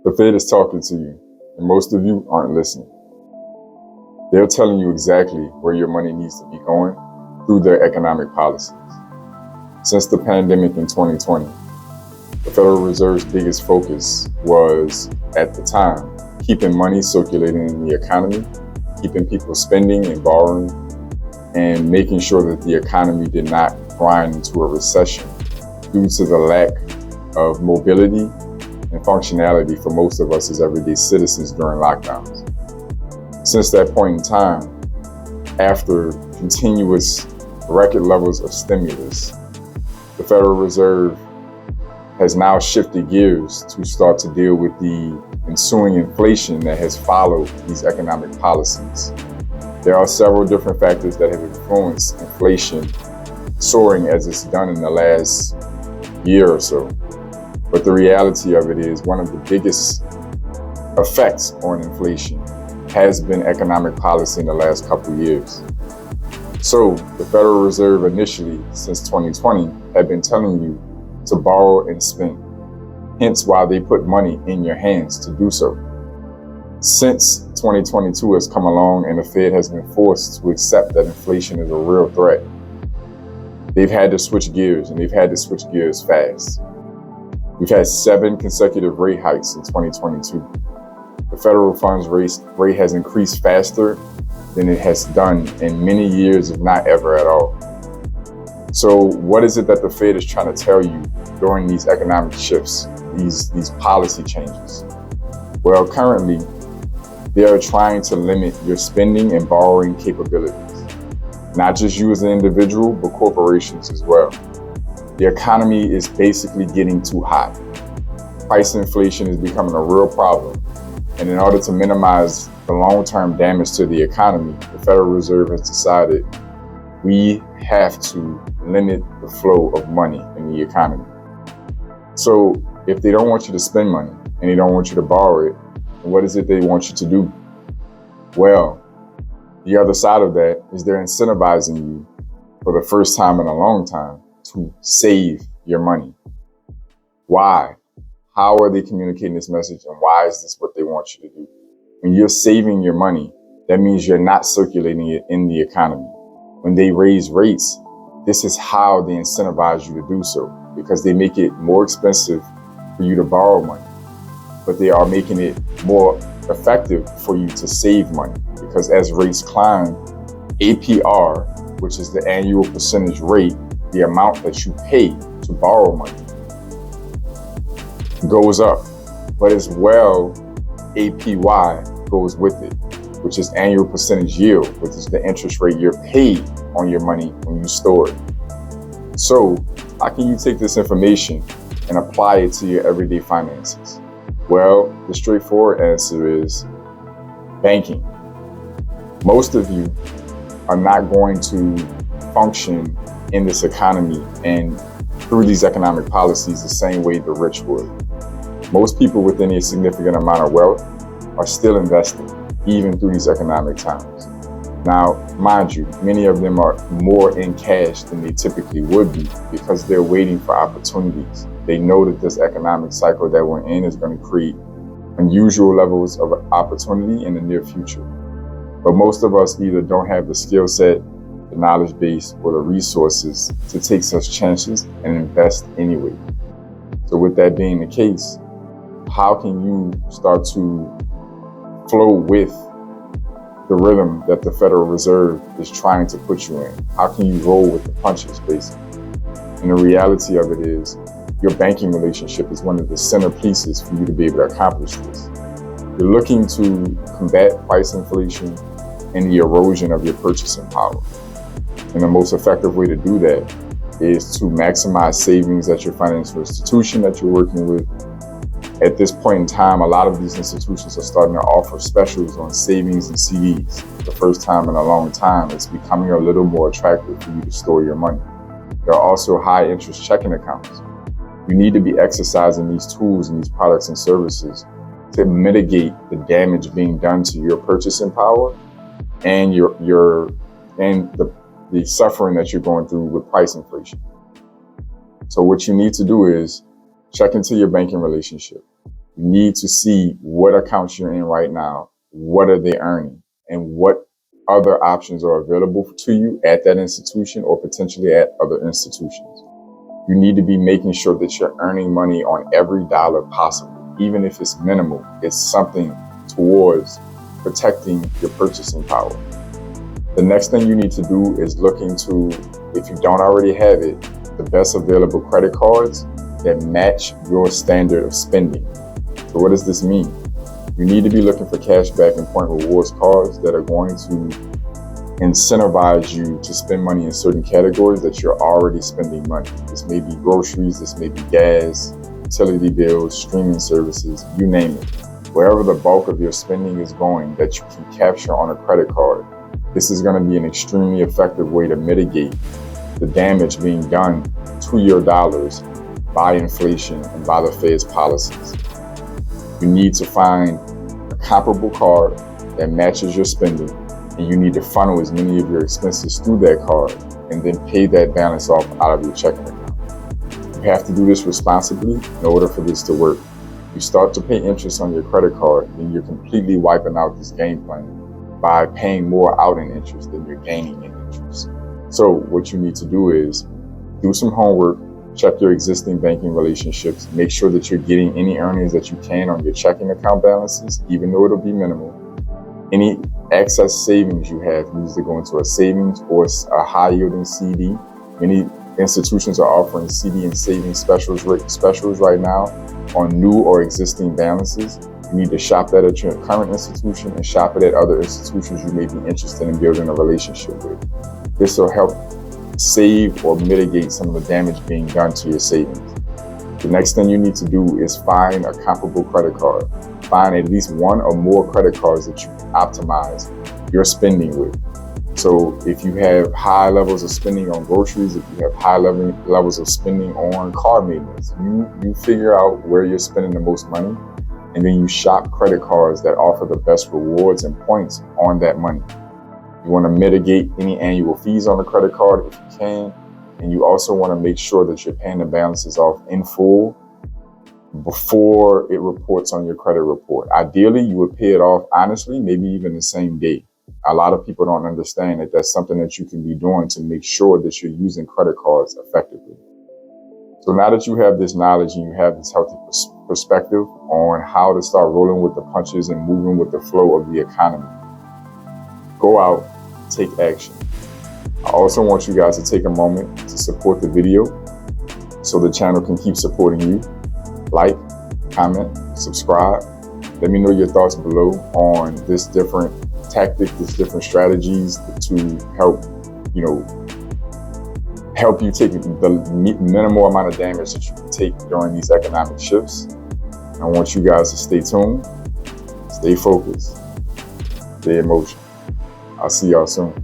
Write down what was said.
The Fed is talking to you, and most of you aren't listening. They're telling you exactly where your money needs to be going through their economic policies. Since the pandemic in 2020, the Federal Reserve's biggest focus was, at the time, keeping money circulating in the economy, keeping people spending and borrowing, and making sure that the economy did not grind into a recession due to the lack of mobility and functionality for most of us as everyday citizens during lockdowns. Since that point in time, after continuous record levels of stimulus, the Federal Reserve has now shifted gears to start to deal with the ensuing inflation that has followed these economic policies. There are several different factors that have influenced inflation soaring as it's done in the last year or so. But the reality of it is one of the biggest effects on inflation has been economic policy in the last couple of years. So the Federal Reserve initially, since 2020, had been telling you to borrow and spend. Hence why they put money in your hands to do so. Since 2022 has come along and the Fed has been forced to accept that inflation is a real threat, they've had to switch gears, and they've had to switch gears fast. We've had 7 consecutive rate hikes in 2022. The federal funds rate has increased faster than it has done in many years, if not ever at all. So what is it that the Fed is trying to tell you during these economic shifts, these policy changes? Well, currently, they are trying to limit your spending and borrowing capabilities. Not just you as an individual, but corporations as well. The economy is basically getting too hot. Price inflation is becoming a real problem. And in order to minimize the long-term damage to the economy, the Federal Reserve has decided we have to limit the flow of money in the economy. So if they don't want you to spend money and they don't want you to borrow it, then what is it they want you to do? Well, the other side of that is they're incentivizing you for the first time in a long time to save your money. Why? How are they communicating this message, and why is this what they want you to do? When you're saving your money, that means you're not circulating it in the economy. When they raise rates, this is how they incentivize you to do so, because they make it more expensive for you to borrow money, but they are making it more effective for you to save money, because as rates climb, APR, which is the annual percentage rate, the amount that you pay to borrow money, goes up, but as well, APY goes with it, which is annual percentage yield, which is the interest rate you're paid on your money when you store it. So how can you take this information and apply it to your everyday finances? Well, the straightforward answer is banking. Most of you are not going to function in this economy and through these economic policies the same way the rich would. Most people with any significant amount of wealth are still investing, even through these economic times. Now, mind you, many of them are more in cash than they typically would be because they're waiting for opportunities. They know that this economic cycle that we're in is going to create unusual levels of opportunity in the near future. But most of us either don't have the skill set, the knowledge base, or the resources to take such chances and invest anyway. So with that being the case, how can you start to flow with the rhythm that the Federal Reserve is trying to put you in? How can you roll with the punches, basically? And the reality of it is, your banking relationship is one of the centerpieces for you to be able to accomplish this. You're looking to combat price inflation and the erosion of your purchasing power. And the most effective way to do that is to maximize savings at your financial institution that you're working with. At this point in time, a lot of these institutions are starting to offer specials on savings and CDs. For the first time in a long time, it's becoming a little more attractive for you to store your money. There are also high interest checking accounts. You need to be exercising these tools and these products and services to mitigate the damage being done to your purchasing power and the suffering that you're going through with price inflation. So what you need to do is check into your banking relationship. You need to see what accounts you're in right now, what are they earning, and what other options are available to you at that institution or potentially at other institutions. You need to be making sure that you're earning money on every dollar possible. Even if it's minimal, it's something towards protecting your purchasing power. The next thing you need to do is look into, if you don't already have it, the best available credit cards that match your standard of spending. So what does this mean? You need to be looking for cashback and point rewards cards that are going to incentivize you to spend money in certain categories that you're already spending money. This may be groceries, this may be gas, utility bills, streaming services, you name it. Wherever the bulk of your spending is going that you can capture on a credit card, this is going to be an extremely effective way to mitigate the damage being done to your dollars by inflation and by the Fed's policies. You need to find a comparable card that matches your spending, and you need to funnel as many of your expenses through that card and then pay that balance off out of your checking account. You have to do this responsibly in order for this to work. You start to pay interest on your credit card, then you're completely wiping out this game plan by paying more out in interest than you're gaining in interest. So what you need to do is do some homework, check your existing banking relationships, make sure that you're getting any earnings that you can on your checking account balances, even though it'll be minimal. Any excess savings you have needs to go into a savings or a high yielding CD. Many institutions are offering CD and savings specials right now on new or existing balances. You need to shop that at your current institution and shop it at other institutions you may be interested in building a relationship with. This will help save or mitigate some of the damage being done to your savings. The next thing you need to do is find a comparable credit card. Find at least one or more credit cards that you can optimize your spending with. So if you have high levels of spending on groceries, if you have high levels of spending on car maintenance, you figure out where you're spending the most money, and then you shop credit cards that offer the best rewards and points on that money. You want to mitigate any annual fees on the credit card if you can, and you also want to make sure that you're paying the balances off in full before it reports on your credit report. Ideally, you would pay it off honestly, maybe even the same day. A lot of people don't understand that that's something that you can be doing to make sure that you're using credit cards effectively. So now that you have this knowledge and you have this healthy perspective on how to start rolling with the punches and moving with the flow of the economy, go out, take action. I also want you guys to take a moment to support the video so the channel can keep supporting you. Like, comment, subscribe. Let me know your thoughts below on this different tactic, these different strategies to help you take the minimal amount of damage that you can take during these economic shifts. I want you guys to stay tuned, stay focused, stay emotional. I'll see y'all soon.